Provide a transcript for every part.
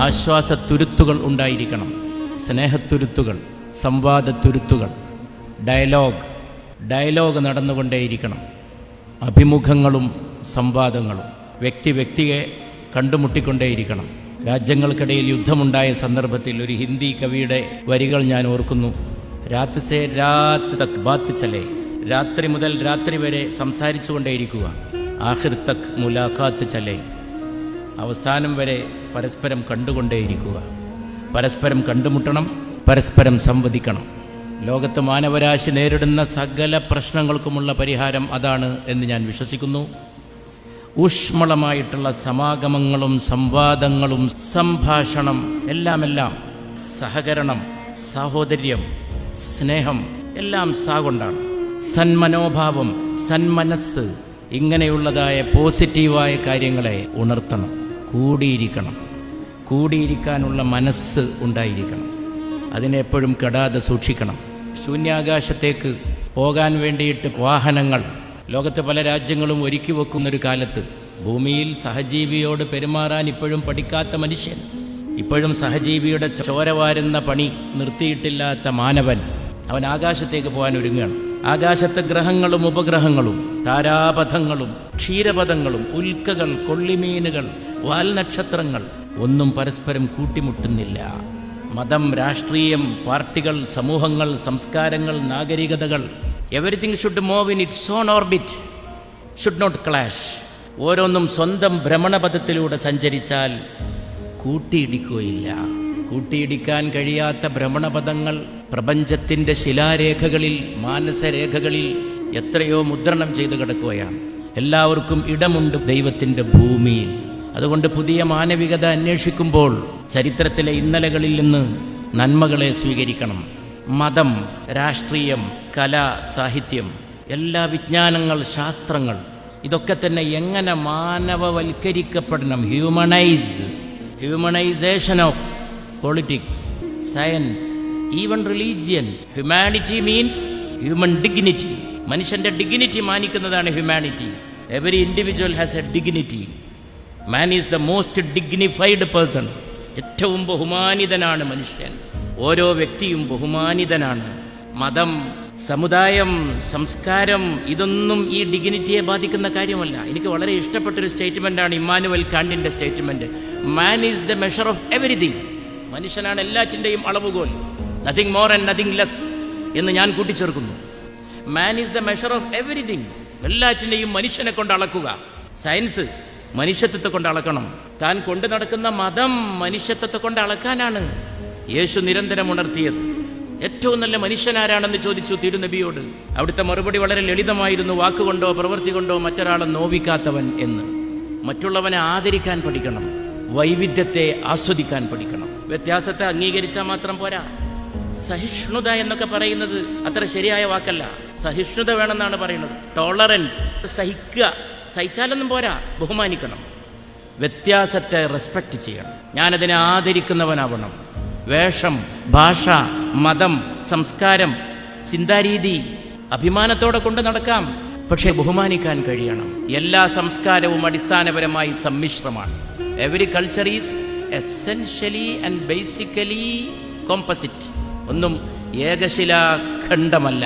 ആശ്വാസത്തുരുത്തുകൾ ഉണ്ടായിരിക്കണം, സ്നേഹത്തുരുത്തുകൾ, സംവാദത്തുരുത്തുകൾ, ഡയലോഗ് നടന്നുകൊണ്ടേയിരിക്കണം. അഭിമുഖങ്ങളും സംവാദങ്ങളും വ്യക്തിയെ കണ്ടുമുട്ടിക്കൊണ്ടേയിരിക്കണം. രാജ്യങ്ങൾക്കിടയിൽ യുദ്ധമുണ്ടായ സന്ദർഭത്തിൽ ഒരു ഹിന്ദി കവിയുടെ വരികൾ ഞാൻ ഓർക്കുന്നു. രാത് സേ രാത് തക് ബാത് ചലേ, രാത്രി മുതൽ രാത്രി വരെ സംസാരിച്ചു കൊണ്ടേയിരിക്കുക. ആഖിർ തക് മുലാഖാത്ത് ചലേ, അവസാനം വരെ പരസ്പരം കണ്ടുകൊണ്ടേയിരിക്കുക. പരസ്പരം കണ്ടുമുട്ടണം, പരസ്പരം സംവദിക്കണം. ലോകത്ത് മാനവരാശി നേരിടുന്ന സകല പ്രശ്നങ്ങൾക്കുമുള്ള പരിഹാരം അതാണ് എന്ന് ഞാൻ വിശ്വസിക്കുന്നു. ഊഷ്മളമായിട്ടുള്ള സമാഗമങ്ങളും സംവാദങ്ങളും സംഭാഷണം എല്ലാം സഹകരണം, സാഹോദര്യം, സ്നേഹം എല്ലാം കൊണ്ടാണ്. സന്മനോഭാവം, സന്മനസ്സ്, ഇങ്ങനെയുള്ളതായ പോസിറ്റീവായ കാര്യങ്ങളെ ഉണർത്തണം. കൂടിയിരിക്കാനുള്ള മനസ്സ് ഉണ്ടായിരിക്കണം. അതിനെപ്പോഴും കെടാതെ സൂക്ഷിക്കണം. ശൂന്യാകാശത്തേക്ക് പോകാൻ വേണ്ടിയിട്ട് വാഹനങ്ങൾ ലോകത്തെ പല രാജ്യങ്ങളും ഒരുക്കി വെക്കുന്നൊരു കാലത്ത് ഭൂമിയിൽ സഹജീവിയോട് പെരുമാറാൻ ഇപ്പോഴും പഠിക്കാത്ത മനുഷ്യൻ, ഇപ്പോഴും സഹജീവിയുടെ ചോര വാരുന്ന പണി നിർത്തിയിട്ടില്ലാത്ത മാനവൻ, അവൻ ആകാശത്തേക്ക് പോകാൻ ഒരുങ്ങുകയാണ്. ആകാശത്തെ ഗ്രഹങ്ങളും ഉപഗ്രഹങ്ങളും താരാപഥങ്ങളും ക്ഷീരപഥങ്ങളും ഉൽക്കകൾ, കൊള്ളിമീനുകൾ, വാൽനക്ഷത്രങ്ങൾ ഒന്നും പരസ്പരം കൂട്ടിമുട്ടുന്നില്ല. മതം, രാഷ്ട്രീയം, പാർട്ടികൾ, സമൂഹങ്ങൾ, സംസ്കാരങ്ങൾ, നാഗരികതകൾ, everything should move in its own orbit, should not clash. ഓരോന്നും സ്വന്തം ഭ്രമണപഥത്തിലൂടെ സഞ്ചരിച്ചാൽ കൂട്ടിയിടിക്കുകയില്ല. കൂട്ടിയിടിക്കാൻ കഴിയാത്ത ഭ്രമണപഥങ്ങൾ പ്രപഞ്ചത്തിൻ്റെ ശിലാരേഖകളിൽ, മാനസരേഖകളിൽ എത്രയോ മുദ്രണം ചെയ്തു കിടക്കുകയാണ്. എല്ലാവർക്കും ഇടമുണ്ട് ദൈവത്തിൻ്റെ ഭൂമിയിൽ. അതുകൊണ്ട് പുതിയ മാനവികത അന്വേഷിക്കുമ്പോൾ ചരിത്രത്തിലെ ഇന്നലകളിൽ നിന്ന് നന്മകളെ സ്വീകരിക്കണം. മതം, രാഷ്ട്രീയം, കല, സാഹിത്യം, എല്ലാ വിജ്ഞാനങ്ങൾ, ശാസ്ത്രങ്ങൾ, ഇതൊക്കെ തന്നെ എങ്ങനെ മാനവവൽക്കരിക്കപ്പെടണം. Humanization of politics, science, even religion. Humanity means human dignity. മനുഷ്യൻ്റെ ഡിഗ്നിറ്റി മാനിക്കുന്നതാണ് humanity. Every individual has a dignity. Man is the most dignified person. ഏറ്റവും ബഹുമാനിതനാണ് മനുഷ്യൻ. ഓരോ വ്യക്തിയും ബഹുമാനിതനാണ്. മതം, സമുദായം, സംസ്കാരം, ഇതൊന്നും ഈ ഡിഗ്നിറ്റിയെ ബാധിക്കുന്ന കാര്യമല്ല. എനിക്ക് വളരെ ഇഷ്ടപ്പെട്ടൊരു സ്റ്റേറ്റ്മെൻ്റാണ് ഇമ്മാനുവൽ കാന്റിൻ്റെ statement. Man is the measure of everything. മനുഷ്യനാണ് എല്ലാറ്റിൻ്റെയും അളവുകോൽ. Nothing more and nothing less എന്ന് ഞാൻ കൂട്ടിച്ചേർക്കുന്നു. Man is the measure of everything. എല്ലാറ്റിൻ്റെയും മനുഷ്യനെ കൊണ്ട് അളക്കുക. സയൻസ് മനുഷ്യത്വത്തെ കൊണ്ട് അളക്കണം. താൻ കൊണ്ടു നടക്കുന്ന മതം മനുഷ്യത്വത്തെ കൊണ്ട് അളക്കാനാണ് യേശു നിരന്തരം ഉണർത്തിയത്. ഏറ്റവും നല്ല മനുഷ്യനാരാണെന്ന് ചോദിച്ചു തിരുനബിയോട്. അവിടുത്തെ മറുപടി വളരെ ലളിതമായിരുന്നു. വാക്കുകൊണ്ടോ പ്രവൃത്തി കൊണ്ടോ മറ്റൊരാളെ നോവിക്കാത്തവൻ എന്ന്. മറ്റുള്ളവനെ ആദരിക്കാൻ പഠിക്കണം, വൈവിധ്യത്തെ ആസ്വദിക്കാൻ പഠിക്കണം. വ്യത്യാസത്തെ അംഗീകരിച്ചാൽ മാത്രം പോരാ. സഹിഷ്ണുത എന്നൊക്കെ പറയുന്നത് അത്ര ശരിയായ വാക്കല്ല. സഹിഷ്ണുത വേണമെന്നാണ് പറയുന്നത്. ടോളറൻസ്, സഹിക്കുക. സഹിച്ചാലൊന്നും പോരാ, ബഹുമാനിക്കണം. വ്യത്യാസത്തെ റെസ്പെക്റ്റ് ചെയ്യണം. ഞാനതിനെ ആദരിക്കുന്നവനാവണം. വേഷം, ഭാഷ, മതം, സംസ്കാരം, ചിന്താരീതി അഭിമാനത്തോടെ കൊണ്ട് നടക്കാം, പക്ഷേ ബഹുമാനിക്കാൻ കഴിയണം. എല്ലാ സംസ്കാരവും അടിസ്ഥാനപരമായി സമ്മിശ്രമാണ്. Every culture is essentially and basically composite. ഒന്നും ഏകശിലാഖണ്ഡമല്ല.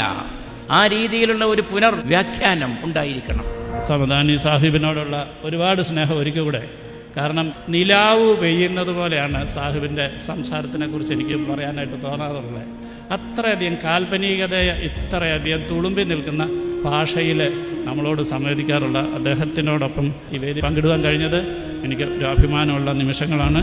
ആ രീതിയിലുള്ള ഒരു പുനർവ്യാഖ്യാനം ഉണ്ടായിരിക്കണം. സമദാനി സാഹിബിനോടുള്ള ഒരുപാട് സ്നേഹം ഒരിക്കൽ കൂടെ. കാരണം നിലാവ് പെയ്യുന്നത് പോലെയാണ് സാഹിബിൻ്റെ സംസാരത്തിനെക്കുറിച്ച് എനിക്ക് പറയാനായിട്ട് തോന്നാറുള്ളത്. അത്രയധികം കാൽപ്പനികതയെ ഇത്രയധികം തുളുമ്പി നിൽക്കുന്ന ഭാഷയിൽ നമ്മളോട് സംവദിക്കാറുള്ള അദ്ദേഹത്തിനോടൊപ്പം ഈ വേദി പങ്കിടുവാൻ കഴിഞ്ഞത് എനിക്ക് ഒരു അഭിമാനമുള്ള നിമിഷങ്ങളാണ്.